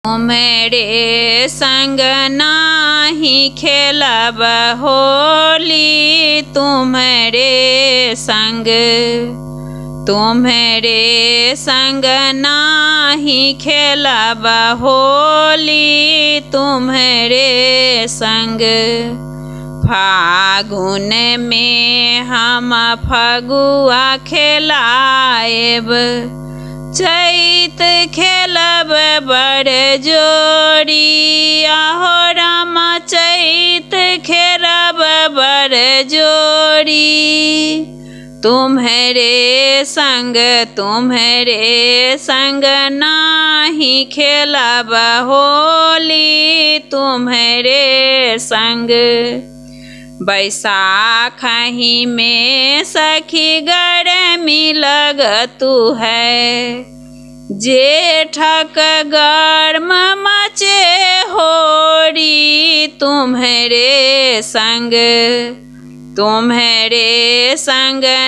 तुम्हारे संग नाही खेलब होली, तुम्हारे संग नाही खेलब होली, तुम्हारे संग। फागुन में हम फगुआ खेलाएब, चैत खेलब बड़ जोड़ी, आहो रामा चैत खेलब बड़ जोड़ी। तुम्हारे संग नाही खेलब होली, तुम्हारे संग। बैसाखी में सखी गर्मी लगतु है, जेठक गर्म मचे होरी, तुम्हारे संग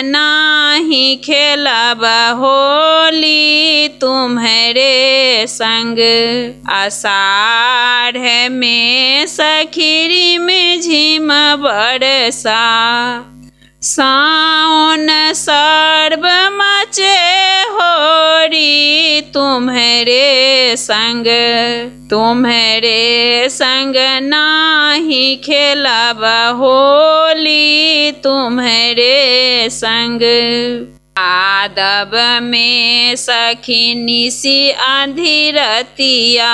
नाही खेलब होली, तुम्हारे संग। आषाढ़ में सखी में झिम बरसा, सावन सर्व मचे होरी, तुम्हारे संग नाही खेलब होली, तुम्हारे संग। आदब में सखी निसी आधी रतिया,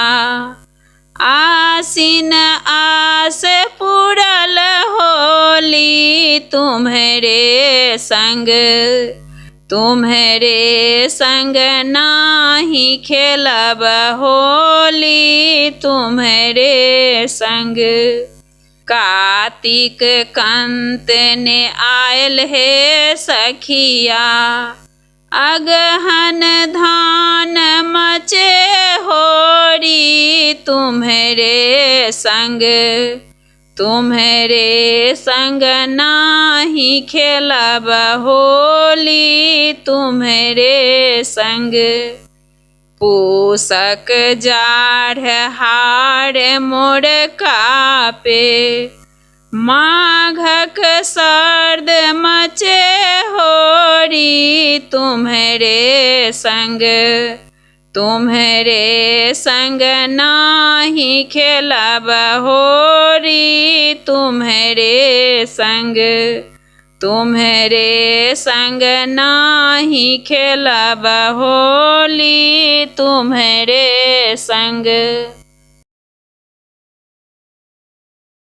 आसीन आस पुरल होली, तुम्हारे संग नाही खेलब होली, तुम्हारे संग। कार्तिक कंत ने आयल है सखिया, अगहन धान मचे होरी, तुम्हारे संग नाही खेलब होली, तुम्हारे संग। पूसक जाढ़ हाड़ मोड़ कापे, माघक सर्द मचे होरी, तुम्हारे संग नाही खेलब होरी, तुम्हारे संग नाही खेलब होली, तुम्हारे संग।